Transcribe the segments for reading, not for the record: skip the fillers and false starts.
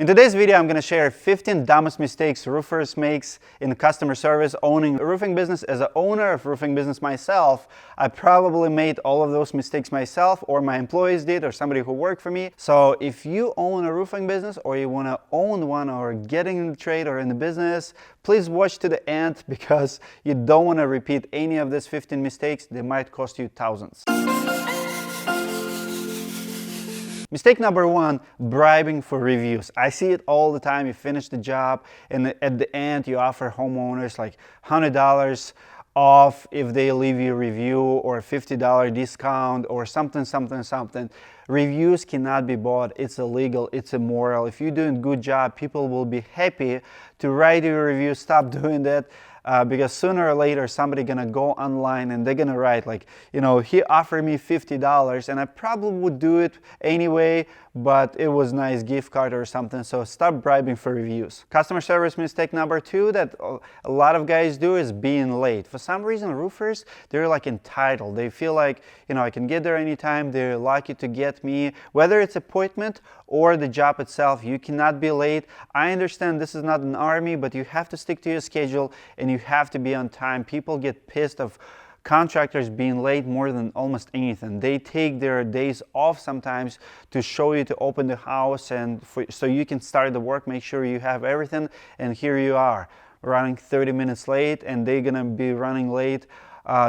In today's video, I'm going to share 15 dumbest mistakes roofers makes in customer service. Owning a roofing business, as an owner of roofing business myself, I probably made all of those mistakes myself, or my employees did, or somebody who worked for me. So if you own a roofing business, or you want to own one, or getting in the trade or in the business, please watch to the end, because you don't want to repeat any of these 15 mistakes. They might cost you thousands. Mistake number one, bribing for reviews. I see it all the time. You finish the job and at the end you offer homeowners like $100 off if they leave you a review, or a $50 discount, or something. Reviews cannot be bought. It's illegal. It's immoral. If you're doing a good job, people will be happy to write you a review. Stop doing that. Because sooner or later somebody gonna go online and they're gonna write like, you know, he offered me $50 and I probably would do it anyway, but it was a nice gift card or something. So stop bribing for reviews. Customer service mistake number two that a lot of guys do is being late. For some reason, roofers, they're like entitled. They feel like, you know, I can get there anytime. They're lucky to get me, whether it's appointment or the job itself. You cannot be late. I understand this is not an army, but you have to stick to your schedule and you have to be on time. People get pissed of contractors being late more than almost anything. They take their days off sometimes to show you to open the house and so you can start the work, make sure you have everything, and here you are running 30 minutes late, and they're gonna be running late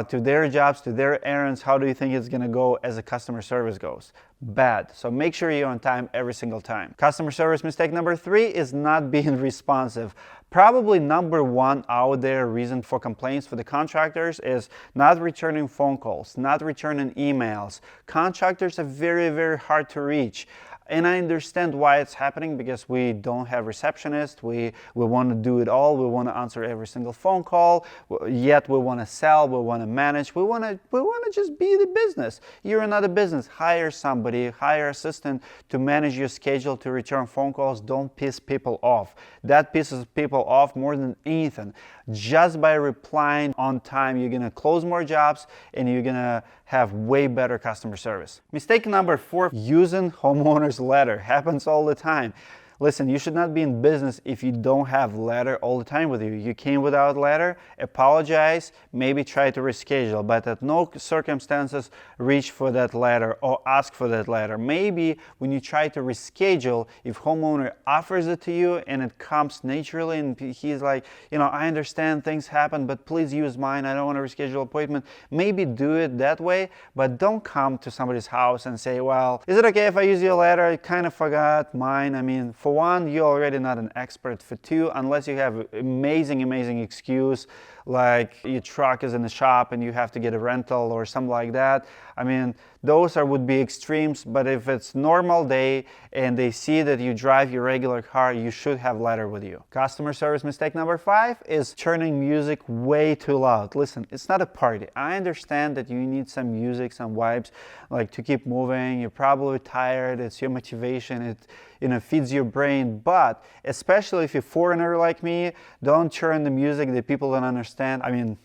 to their jobs, to their errands. How do you think it's gonna go as a customer service goes? Bad. So make sure you're on time every single time. Customer service mistake number three is not being responsive. Probably number one out there reason for complaints for the contractors is not returning phone calls, not returning emails. Contractors are very, very hard to reach. And I understand why it's happening, because we don't have receptionists. We want to do it all. We want to answer every single phone call. Yet we want to sell. We want to manage. We want to just be the business. You're another business. Hire somebody, hire assistant to manage your schedule, to return phone calls. Don't piss people off. That pisses people off more than anything. Just by replying on time, you're gonna close more jobs and you're gonna have way better customer service. Mistake number four, using homeowner's letter. Happens all the time. Listen, you should not be in business if you don't have letter all the time with you. You came without letter, apologize, maybe try to reschedule, but at no circumstances reach for that letter or ask for that letter. Maybe when you try to reschedule, if homeowner offers it to you and it comes naturally and he's like, you know, I understand things happen, but please use mine. I don't want to reschedule appointment. Maybe do it that way, but don't come to somebody's house and say, well, is it okay if I use your letter? I kind of forgot mine. I mean, for one, you're already not an expert. For two, unless you have amazing excuse, like your truck is in the shop and you have to get a rental or something like that. I mean, those would be extremes, but if it's normal day and they see that you drive your regular car, you should have letter with you. Customer service mistake number five is turning music way too loud. Listen, it's not a party. I understand that you need some music, some vibes, like to keep moving. You're probably tired. It's your motivation. It, you know, feeds your brain. But especially if you're a foreigner like me, don't turn the music that people don't understand. I mean,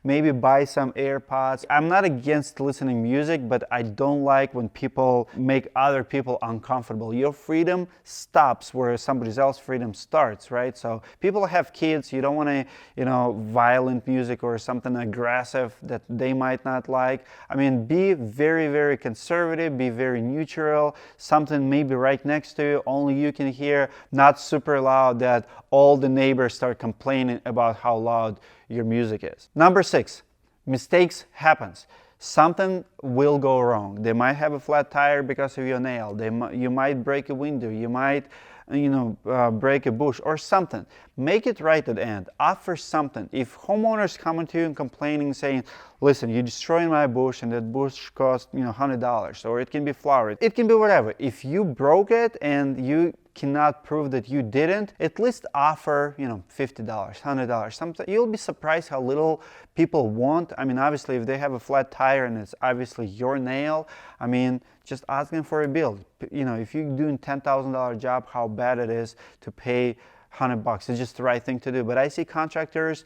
maybe buy some AirPods. I'm not against listening music, but I don't like when people make other people uncomfortable. Your freedom stops where somebody else's freedom starts, right? So people have kids. You don't want to, you know, violent music or something aggressive that they might not like. I mean, be very conservative, be very neutral, something maybe right next to you, only you can hear, not super loud that all the neighbors start complaining about how loud your music is. Number six, mistakes happens. Something will go wrong. They might have a flat tire because of your nail. You might break a window. You might, you know, break a bush or something. Make it right at the end. Offer something. If homeowners coming to you and complaining, saying, listen, you're destroying my bush and that bush cost, you know, $100, or it can be flowered. It can be whatever. If you broke it and you cannot prove that you didn't, at least offer, you know, $50, $100, something. You'll be surprised how little people want. I mean, obviously, if they have a flat tire and it's obviously your nail, I mean, just ask them for a bill. You know, if you're doing $10,000 job, how bad it is to pay $100. It's just the right thing to do. But I see contractors,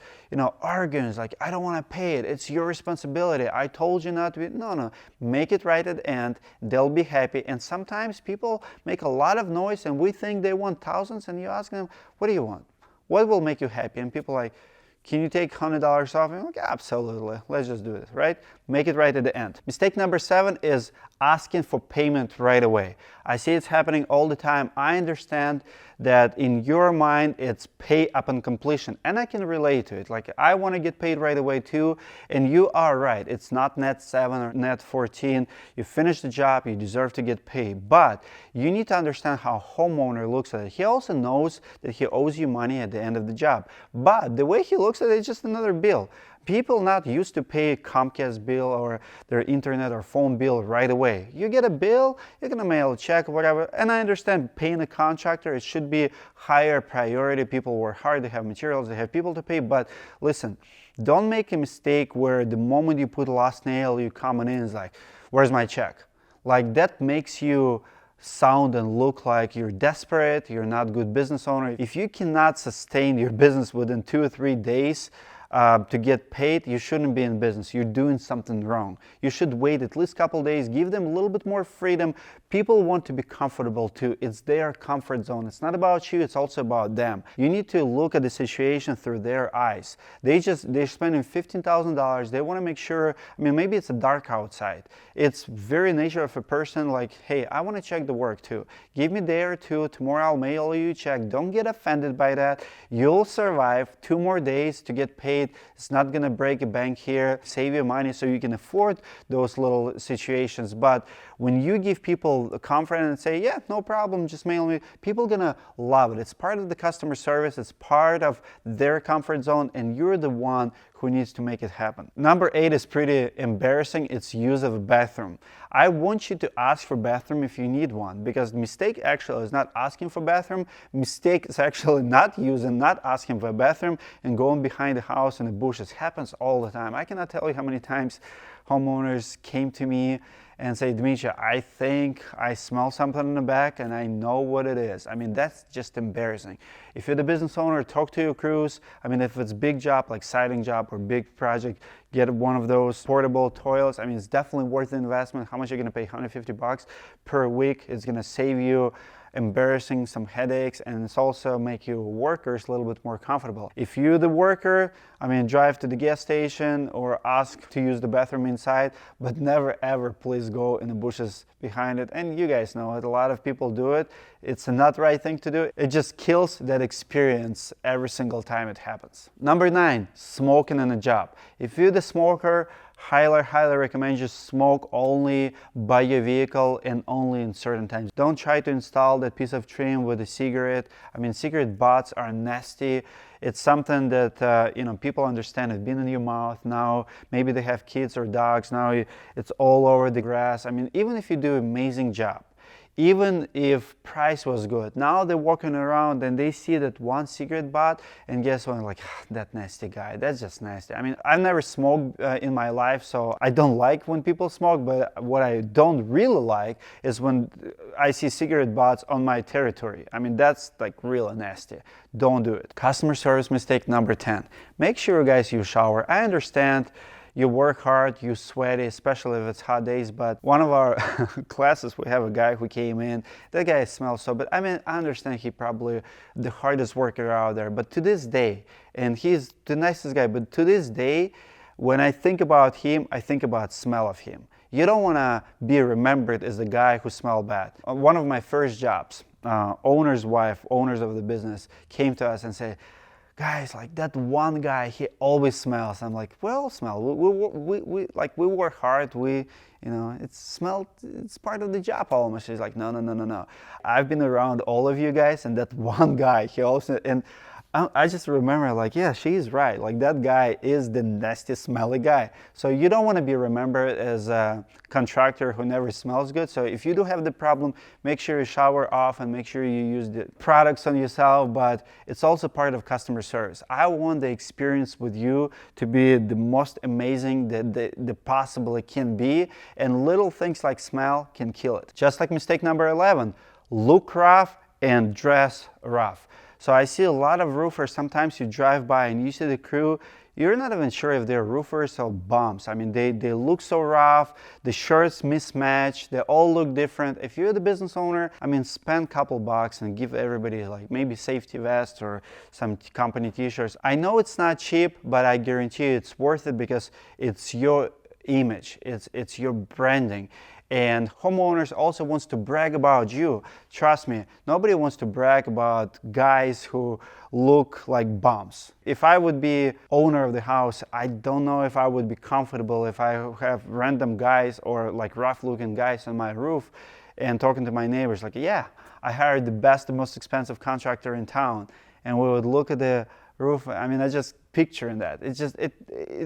arguing, it's like, I don't want to pay it. It's your responsibility. I told you not to be. No. Make it right at the end. They'll be happy. And sometimes people make a lot of noise and we think they want thousands, and you ask them, what do you want? What will make you happy? And people are like, can you take $100 off? And I'm like, absolutely. Let's just do this, right? Make it right at the end. Mistake number 7 is asking for payment right away. I see it's happening all the time. I understand that in your mind, it's pay upon completion. And I can relate to it. Like, I want to get paid right away too. And you are right. It's not net 7 or net 14. You finish the job, you deserve to get paid. But you need to understand how homeowner looks at it. He also knows that he owes you money at the end of the job. But the way he looks at it is just another bill. People not used to pay Comcast bill or their internet or phone bill right away. You get a bill, you're gonna mail a check or whatever. And I understand paying a contractor, it should be higher priority. People work hard, they have materials, they have people to pay. But listen, don't make a mistake where the moment you put the last nail, you coming in, it's like, where's my check? Like, that makes you sound and look like you're desperate, you're not a good business owner. If you cannot sustain your business within 2 or 3 days, to get paid, you shouldn't be in business. You're doing something wrong. You should wait at least a couple days, give them a little bit more freedom. People want to be comfortable too. It's their comfort zone. It's not about you, it's also about them. You need to look at the situation through their eyes. They're spending $15,000. They want to make sure, maybe it's dark outside. It's very nature of a person like, hey, I want to check the work too. Give me a day or two, tomorrow I'll mail you a check. Don't get offended by that. You'll survive 2 more days to get paid. It's not going to break a bank here, save you money so you can afford those little situations. But when you give people confidence and say, yeah, no problem, just mail me, people are going to love it. It's part of the customer service. It's part of their comfort zone, and you're the one who needs to make it happen. Number 8 is pretty embarrassing. It's use of a bathroom. I want you to ask for bathroom if you need one, because mistake actually is not asking for bathroom. Mistake is actually not asking for a bathroom and going behind the house in the bushes. It happens all the time. I cannot tell you how many times homeowners came to me and say, Dmitry, I think I smell something in the back and I know what it is. That's just embarrassing. If you're the business owner, talk to your crews. If it's big job like siding job or big project, get one of those portable toilets. It's definitely worth the investment. How much you're gonna pay? $150 per week. It's gonna save you embarrassing some headaches, and it's also make your workers a little bit more comfortable. If you're the worker, drive to the gas station or ask to use the bathroom inside, but never ever please go in the bushes behind it. And you guys know it, a lot of people do it. It's not the right thing to do. It just kills that experience every single time it happens. Number 9, smoking in a job. If you're the smoker, highly recommend you smoke only by your vehicle and only in certain times. Don't try to install that piece of trim with a cigarette. Cigarette butts are nasty. It's something that people understand. It's been in your mouth now. Maybe they have kids or dogs. Now it's all over the grass. Even if you do an amazing job, even if price was good, now they're walking around and they see that one cigarette butt, and guess what? Like, that nasty guy, that's just nasty. I've never smoked in my life, so I don't like when people smoke, but what I don't really like is when I see cigarette butts on my territory. That's like really nasty. Don't do it. Customer service mistake number 10. Make sure, guys, you shower. I understand you work hard, you sweaty, especially if it's hot days, but one of our classes, we have a guy who came in. That guy smells so bad. I understand he probably the hardest worker out there, but to this day, and he's the nicest guy, but to this day, when I think about him, I think about smell of him. You don't want to be remembered as the guy who smelled bad. One of my first jobs, owner's wife, owners of the business, came to us and said, guys, like that one guy, he always smells. I'm like, well, smell. We work hard. It's part of the job almost. She's like, no. I've been around all of you guys, and that one guy, he also, and I just remember, like, yeah, she's right. Like, that guy is the nasty, smelly guy. So you don't want to be remembered as a contractor who never smells good. So if you do have the problem, make sure you shower off and make sure you use the products on yourself. But it's also part of customer service. I want the experience with you to be the most amazing that the possible it can be. And little things like smell can kill it. Just like mistake number 11, look rough and dress rough. So I see a lot of roofers, sometimes you drive by and you see the crew, you're not even sure if they're roofers or bums. I mean, they look so rough, the shirts mismatch, they all look different. If you're the business owner, I mean, spend a couple bucks and give everybody like maybe safety vests or some company t-shirts. I know it's not cheap, but I guarantee you it's worth it because it's your image, it's your branding. And homeowners also wants to brag about you. Trust me, nobody wants to brag about guys who look like bums. If I would be owner of the house, I don't know if I would be comfortable if I have random guys or like rough looking guys on my roof and talking to my neighbors like, yeah, I hired the best and most expensive contractor in town. And we would look at the roof. I mean, I just picturing that. It's just,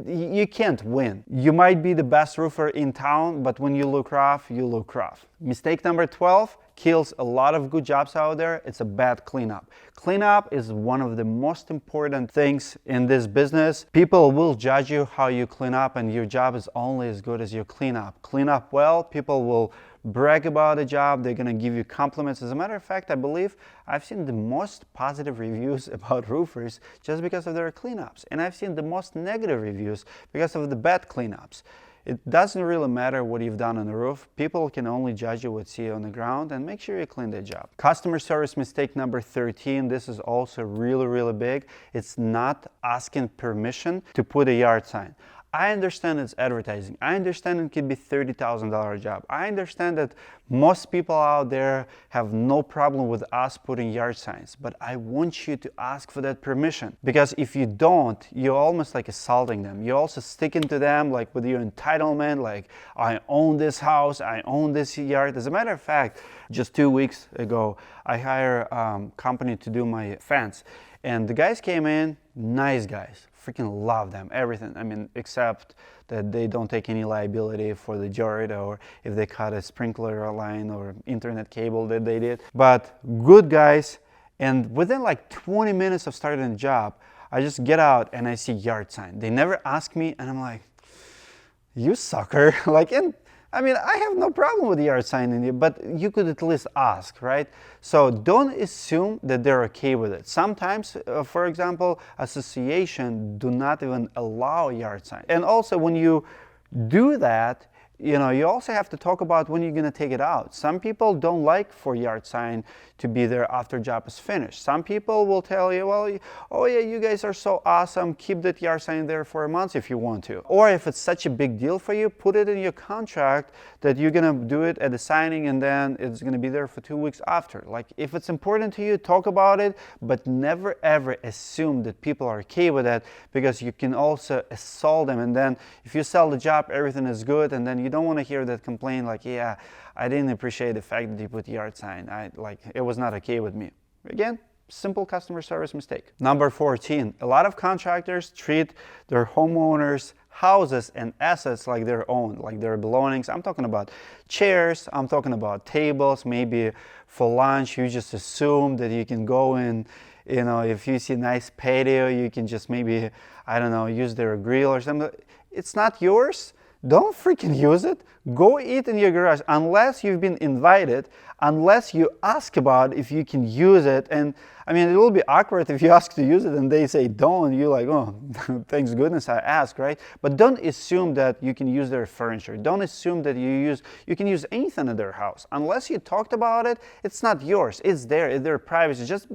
you can't win. You might be the best roofer in town, but when you look rough, you look rough. Mistake number 12 kills a lot of good jobs out there. It's a bad cleanup. Cleanup is one of the most important things in this business. People will judge you how you clean up, and your job is only as good as your cleanup. Clean up well, people will brag about the job, they're gonna give you compliments. As a matter of fact, I believe I've seen the most positive reviews about roofers just because of their cleanups. And I've seen the most negative reviews because of the bad cleanups. It doesn't really matter what you've done on the roof. People can only judge you what see on the ground, and make sure you clean the job. Customer service mistake number 13. This is also really big. It's not asking permission to put a yard sign. I understand it's advertising. I understand it could be $30,000 job. I understand that most people out there have no problem with us putting yard signs, but I want you to ask for that permission, because if you don't, you're almost like assaulting them. You're also sticking to them like with your entitlement, like I own this house, I own this yard. As a matter of fact, just 2 weeks ago, I hired a company to do my fence, and the guys came in, nice guys. Freaking love them, everything. I mean, except that they don't take any liability for the dirt or if they cut a sprinkler line or internet cable that they did. But good guys, and within like 20 minutes of starting the job, I just get out and I see yard sign. They never ask me, and I'm like, you sucker. Like, and I mean, I have no problem with the yard sign in here, but you could at least ask, right? So don't assume that they're okay with it. Sometimes, for example, association do not even allow yard sign. And also when you do that, you know, you also have to talk about when you're going to take it out. Some people don't like for yard sign to be there after job is finished. Some people will tell you, well, oh yeah, you guys are so awesome, keep that yard sign there for a month if you want to. Or if it's such a big deal for you, put it in your contract that you're going to do it at the signing and then it's going to be there for 2 weeks after. Like, if it's important to you, talk about it, but never ever assume that people are okay with that, because you can also assault them. And then if you sell the job, everything is good, and then you don't want to hear that complaint like, yeah, I didn't appreciate the fact that you put yard sign. It was not okay with me. Again, simple customer service mistake. Number 14, a lot of contractors treat their homeowners' houses and assets like their own, like their belongings. I'm talking about chairs, I'm talking about tables, maybe for lunch you just assume that you can go in, you know, if you see a nice patio, you can just maybe, I don't know, use their grill or something. It's not yours. Don't freaking use it. Go eat in your garage unless you've been invited, unless you ask about if you can use it. And I mean, it will be awkward if you ask to use it and they say don't. You're like, oh, thanks goodness I asked, right? But don't assume that you can use their furniture. Don't assume that you can use anything in their house. Unless you talked about it, it's not yours. It's their privacy. Just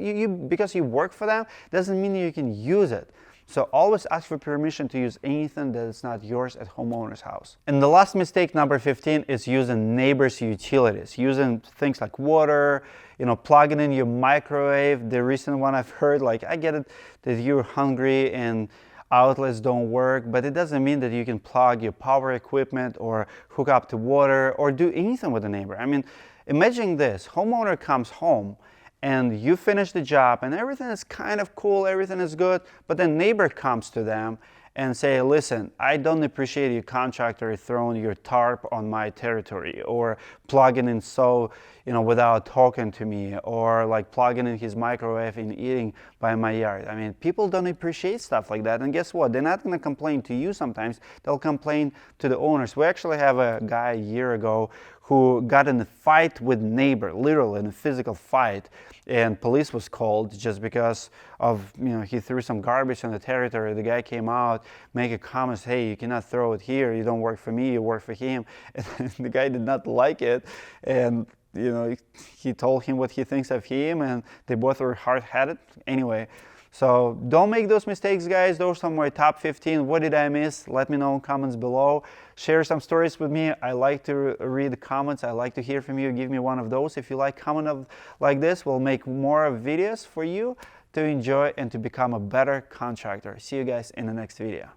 because you work for them doesn't mean you can use it. So always ask for permission to use anything that is not yours at homeowner's house. And the last mistake, number 15, is using neighbors' utilities, using things like water, you know, plugging in your microwave. The recent one I've heard, like, I get it that you're hungry and outlets don't work, but it doesn't mean that you can plug your power equipment or hook up to water or do anything with the neighbor. I mean, imagine this, homeowner comes home and you finish the job and everything is kind of cool, everything is good, but then neighbor comes to them and say, listen, I don't appreciate your contractor throwing your tarp on my territory, or plugging in without talking to me, or like plugging in his microwave and eating by my yard. I mean, people don't appreciate stuff like that, and guess what? They're not going to complain to you sometimes, they'll complain to the owners. We actually have a guy a year ago who got in a fight with neighbor, literally in a physical fight, and police was called just because of, he threw some garbage on the territory. The guy came out, make a comment, hey, you cannot throw it here, you don't work for me, you work for him. And the guy did not like it, and he told him what he thinks of him, and they both were hard-headed. Anyway, so don't make those mistakes, guys. Those are my top 15. What did I miss? Let me know in comments below. Share some stories with me. I like to read the comments. I like to hear from you. Give me one of those. If you like comment like this, we'll make more videos for you to enjoy and to become a better contractor. See you guys in the next video.